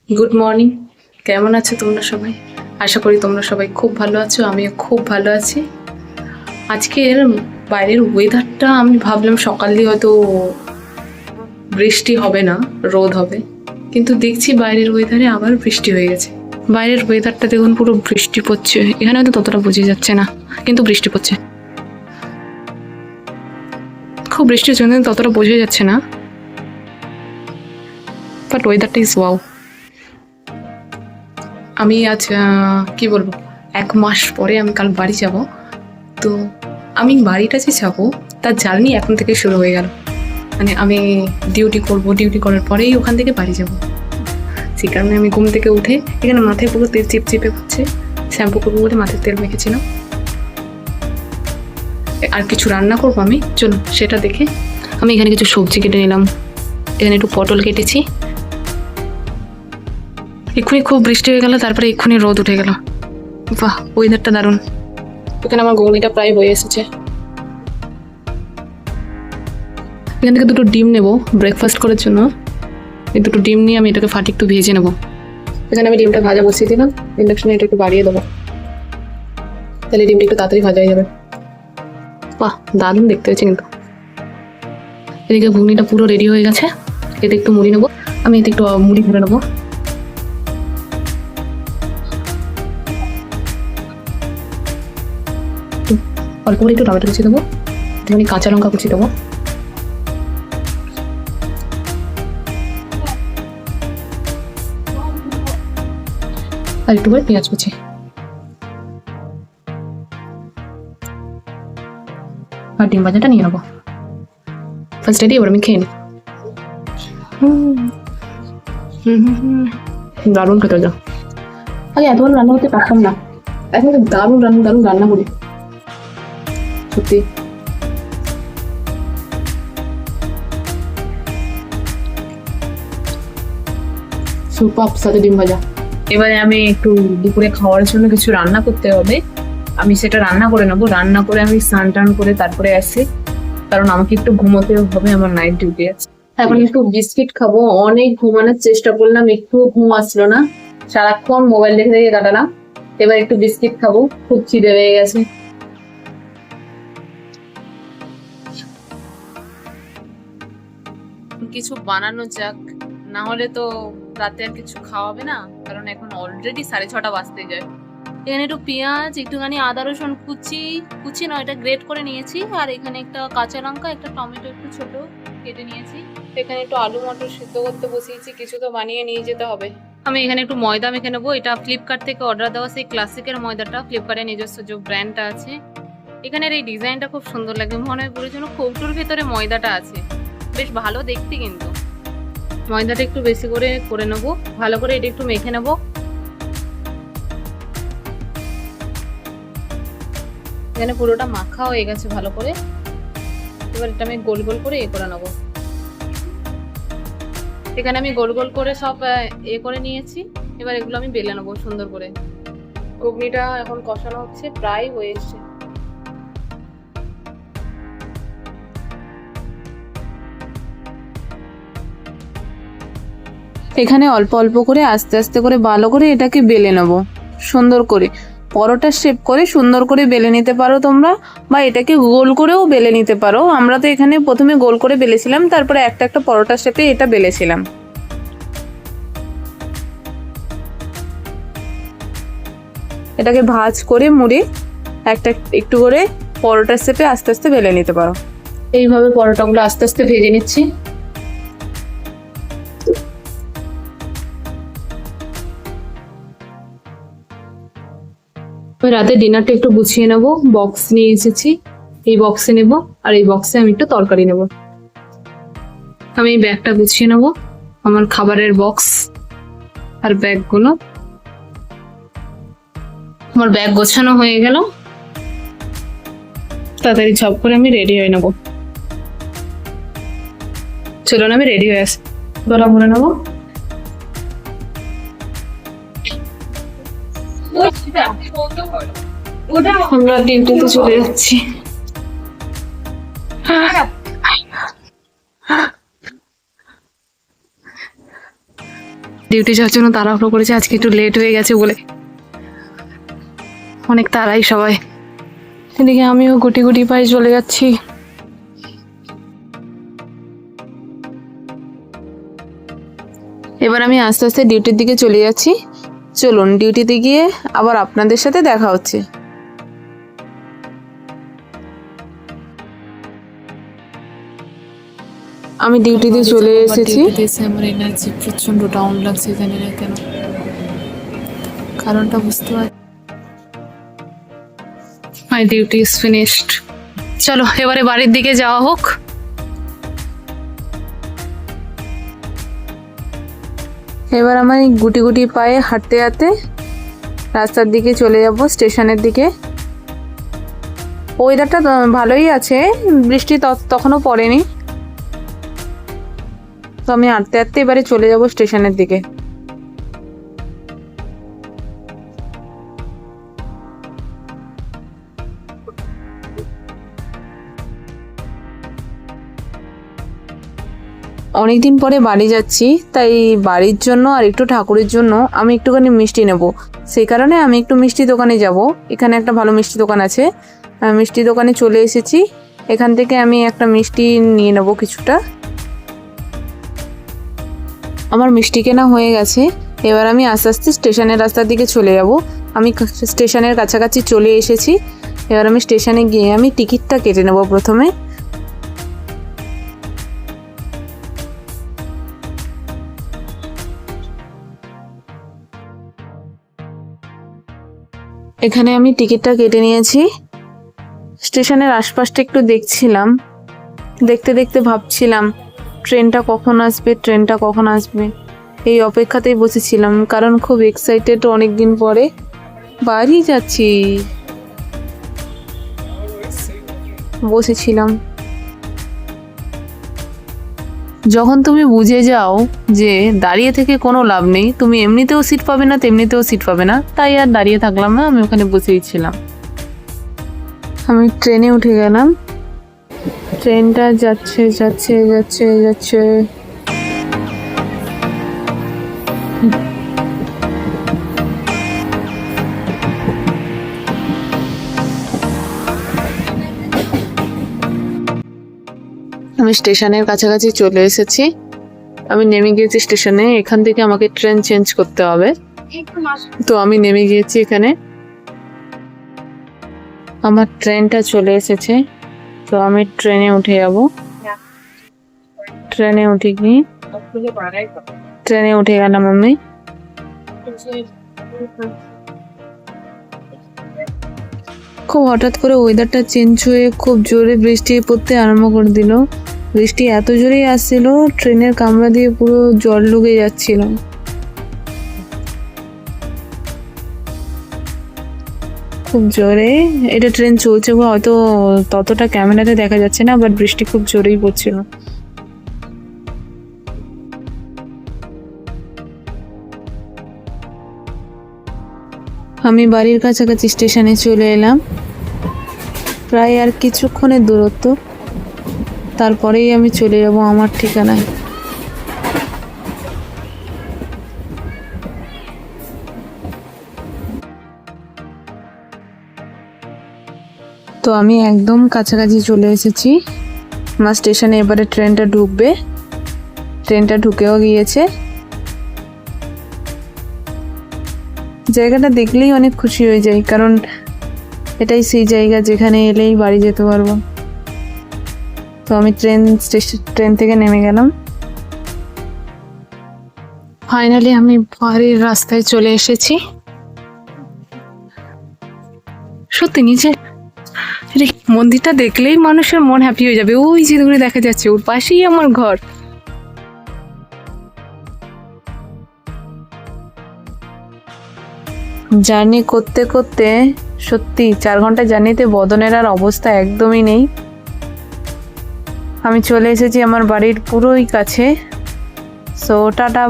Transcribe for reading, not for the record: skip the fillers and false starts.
Good morning. কেমন আছো তোমরা সবাই? আশা করি তোমরা সবাই খুব ভালো আছো, আমিও খুব ভালো আছি। আজকের বাইরের ওয়েদারটা আমি ভাবলাম সকাল দিয়ে হয়তো বৃষ্টি হবে না, রোদ হবে, কিন্তু দেখছি বাইরের ওয়েদারে আবার বৃষ্টি হয়ে গেছে। বাইরের ওয়েদারটা দেখুন, পুরো বৃষ্টি পড়ছে। এখানে হয়তো ততটা বোঝা যাচ্ছে না, কিন্তু বৃষ্টি পড়ছে, খুব বৃষ্টি হচ্ছে, কিন্তু ততটা বোঝা যাচ্ছে না, বাট ওয়েদারটা ইজ ওয়াও। আমি আজ কি বলবো, 1 মাস পরে আমি কাল বাড়ি যাব। তো আমি বাড়িটা যে যাবো তার জার্নি এখন থেকে শুরু হয়ে গেল। মানে আমি ডিউটি করব, ডিউটি করার পরেই ওখান থেকে বাড়ি যাব। সেই কারণে আমি ঘুম থেকে উঠে এখানে মাথায় পুরো তেল চিপচিপে হচ্ছে, শ্যাম্পু করবো বলে মাথায় তেল মেখেছিলাম। আর কিছু রান্না করবো আমি, চলো সেটা দেখে। আমি এখানে কিছু সবজি কেটে নিলাম, এখানে একটু পটল কেটেছি। এক্ষুনি খুব বৃষ্টি হয়ে গেল, তারপরে এক্ষুনি রোদ উঠে গেল। বাহ, ওয়েদারটা দারুণ। এখানে আমার ঘুগনিটা প্রায় হয়ে এসেছে। এখান থেকে 2টো ডিম নেবো ব্রেকফাস্ট করার জন্য। এই 2টো ডিম নিয়ে আমি এটাকে ফাটি একটু ভেজে নেবো। এখানে আমি ডিমটা ভাজা বসিয়ে দিলাম, ইন্ডাকশনে এটা একটু বাড়িয়ে দেবো, তাহলে ডিমটা একটু তাড়াতাড়ি ভাজা হয়ে যাবে। বাহ, দারুণ দেখতে হয়েছে কিন্তু। এদিকে ঘুগনিটা পুরো রেডি হয়ে গেছে, এতে একটু মুড়ি নেবো। আমি এতে একটু মুড়ি ভরে নেবো। অল্প করে একটু টমেটো কুচি দেবো, একটুখানি কাঁচা লঙ্কা কুচি দেবো, আর একটু করে পেঁয়াজ কুচি, আর ডিম ভাজাটা নিয়ে নেবো। ফার্স্ট রেডি, এবার আমি খেয়ে নিই। দারুণ খেতে যা। আগে এত ভালো রান্না করতে পারতাম না, এখন দারুণ দারুণ দারুণ রান্না করি সত্যি। সুপার, সাথে ডিম ভাজা। এবারে আমি একটু দুপুরে খাওয়ার জন্য কিছু রান্না করতে হবে, আমি সেটা রান্না করে নেবো। রান্না করে আমি স্নান টান করে তারপরে আসি, কারণ আমাকে একটু ঘুমোতে হবে, আমার নাইট ডিউটি আছে। এখন একটু বিস্কিট খাবো। অনেক ঘুমানোর চেষ্টা করলাম, একটু ঘুম আসলো না, সারাক্ষণ মোবাইল দেখে দেখে কাটালাম। এবার একটু বিস্কিট খাবো, খুব খিদে পেয়ে গেছে। কিছু বানানো যাক, না হলে তো রাতে আর কিছু খাওয়াবে না, কারণ এখন অলরেডি 6:30 বাজতে যায়। এখানে একটু পেঁয়াজ, একটুখানি আদা রসুন কুচি, কুচি নয় এটা গ্রেট করে নিয়েছি, আর এখানে একটা কাঁচা লঙ্কা, একটা টমেটো একটু ছোট কেটে নিয়েছি। এখানে একটু আলু মটর সিদ্ধ করতে বসিয়েছি, কিছু তো বানিয়ে নিয়ে যেতে হবে। আমি এখানে একটু ময়দা মেখে নেবো। এটা ফ্লিপকার্ট থেকে অর্ডার দেওয়া সেই ক্লাসিকের ময়দাটা, ফ্লিপকার্টের নিজস্ব যে ব্র্যান্ডটা আছে। এখানের এই ডিজাইনটা খুব সুন্দর লাগে, মনে হয় পুরো যেন কৌটোর ভেতরে ময়দাটা আছে, বেশ ভালো দেখতে। কিন্তু ময়দাটা একটু বেশি করে নেবো, ভালো করে এটা একটু মেখে নেবো। এখানে পুরোটা মাখা হয়ে গেছে ভালো করে। এবার এটা আমি গোল গোল করে করে নেবো। এখানে আমি গোল গোল করে সব করে নিয়েছি। এবার এগুলো আমি বেলে নেবো সুন্দর করে। ঘুগনিটা এখন কষানো হচ্ছে, প্রায় হয়ে এসছে। এখানে অল্প অল্প করে আস্তে আস্তে করে ভালো করে এটাকে বেলে নেব সুন্দর করে। পরোটার শেপ করে সুন্দর করে বেলে নিতে পারো তোমরা, বা এটাকে গোল করেও বেলে নিতে পারো। আমরা তো এখানে প্রথমে গোল করে বেলেছিলাম, তারপরে একটা একটা পরোটার শেপে এটা বেলেছিলাম। এটাকে ভাঁজ করে মুড়ে একটা একটু করে পরোটার শেপে আস্তে আস্তে বেলে নিতে পারো। এইভাবে পরোটাগুলো আস্তে আস্তে ভেজে নিচ্ছি। রাতে ডিনারটা একটু গুছিয়ে নেবো, বক্স নিয়ে এসেছি, এই বক্সে নেব, আর এই বক্সে আমি একটু তরকারি নেব। আমি এই ব্যাগটা গুছিয়ে নেবো, আমার খাবারের বক্স আর ব্যাগগুলো। আমার ব্যাগ গোছানো হয়ে গেল, তাড়াতাড়ি ঝপ করে আমি রেডি হয়ে নেবো। চলুন আমি রেডি হয়ে আসি, গলা ভরে নেবো। আমরা ডিউটিতে চলে যাচ্ছি। ডিউটি যাওয়ার জন্য তাড়াহুড়ো করেছে, আজকে একটু লেট হয়ে গেছে বলে। অনেক তাড়াই সবাই। এদিকে আমিও গুটি গুটি পায়ে চলে যাচ্ছি। এবার আমি আস্তে আস্তে ডিউটির দিকে চলে যাচ্ছি। চলুন ডিউটিতে গিয়ে আবার আপনাদের সাথে দেখা হচ্ছে। আমি ডিউটিতে চলে এসেছি। আমার এনার্জি প্রচন্ড ডাউন লাগছে, জানি না কেন, কারণটা বুঝতে পারছি। My duty is finished. চলো এবারে বাড়ির দিকে যাওয়া হোক। এবার আমার এই গুটি গুটি পায়ে হাঁটতে হাঁটতে রাস্তার দিকে চলে যাব, স্টেশনের দিকে। ওয়েদারটা ভালোই আছে, বৃষ্টি তখনও পড়েনি। তো আমি হাঁটতে হাঁটতে এবারে চলে যাব স্টেশনের দিকে। অনেকদিন পরে বাড়ি যাচ্ছি, তাই বাড়ির জন্য আর একটু ঠাকুরের জন্য আমি একটুখানি মিষ্টি নেব। সেই কারণে আমি একটু মিষ্টি দোকানে যাব। এখানে একটা ভালো মিষ্টি দোকান আছে, মিষ্টি দোকানে চলে এসেছি। এখান থেকে আমি একটা মিষ্টি নিয়ে নেব কিছুটা। আমার মিষ্টি কেনা হয়ে গেছে। এবার আমি আস্তে আস্তে স্টেশনের রাস্তার দিকে চলে যাব। আমি স্টেশনের কাছাকাছি চলে এসেছি। এবার আমি স্টেশনে গিয়ে আমি টিকিটটা কেটে নেব প্রথমে। এখানে আমি টিকিটটা কেটে নিয়েছি। স্টেশনের আশপাশটা একটু দেখছিলাম, দেখতে দেখতে ভাবছিলাম ট্রেনটা কখন আসবে। এই অপেক্ষাতেই বসেছিলাম, কারণ খুব এক্সাইটেড। অনেক দিন পরে বাড়ি যাচ্ছি, বসেছিলাম। যখন তুমি বুঝে যাও যে দাঁড়িয়ে থেকে কোনো লাভ নেই, তুমি এমনিতেও সিট পাবে না তেমনিতেও সিট পাবে না, তাই আর দাঁড়িয়ে থাকলাম না, আমি ওখানে বসেই ছিলাম। আমি ট্রেনে উঠে গেলাম। ট্রেনটা যাচ্ছে যাচ্ছে যাচ্ছে যাচ্ছে। আমি স্টেশনের কাছাকাছি চলে এসেছি। আমি নেমে গিয়েছি স্টেশনে। এখান থেকে আমাকে ট্রেন চেঞ্জ করতে হবে, তো আমি নেমে গিয়েছি এখানে। আমার ট্রেনটা চলে এসেছে, তো আমি ট্রেনে উঠে যাব। ট্রেনে উঠে গেলাম আমি। খুব হঠাৎ করে ওয়েদারটা চেঞ্জ হয়ে খুব জোরে বৃষ্টি পড়তে আরম্ভ করে দিল। বৃষ্টি এত জোরেই আসছিল, ট্রেনের কামরা দিয়ে পুরো জল ঢুকে যাচ্ছিল। খুব জোরে এটা ট্রেন চলছে, হয়তো ততটা ক্যামেরাতে দেখা যাচ্ছে না, বাট বৃষ্টি খুব জোরেই পড়ছিল। আমি বাড়ির কাছাকাছি স্টেশনে চলে এলাম। প্রায় আর কিছুক্ষণের দূরত্ব, তারপরেই আমি চলে যাব আমার ঠিকানায়। তো আমি একদম কাছাকাছি চলে এসেছি আমার স্টেশনে। এবারে ট্রেনটা ঢুকবে। ট্রেনটা ঢুকেও গিয়েছে। জায়গাটা দেখলেই অনেক খুশি হয়ে যাই, কারণ এটাই সেই জায়গা যেখানে এলেই বাড়ি যেতে পারবো। তো আমি ট্রেন থেকে নেমে গেলাম। ফাইনালি আমি বাড়ির রাস্তায় চলে এসেছি। সত্যি নিচে মন্দিরটা দেখলেই মানুষের মন হ্যাপি হয়ে যাবে। ওই যে দূরে দেখা যাচ্ছে, ওর পাশেই আমার ঘর। জার্নি করতে করতে সত্যি 4 ঘন্টা জার্নিতে বদনের আর অবস্থা একদমই নেই। আমি চলে এসেছি আমার বাড়ির পুরোই কাছে। So tata.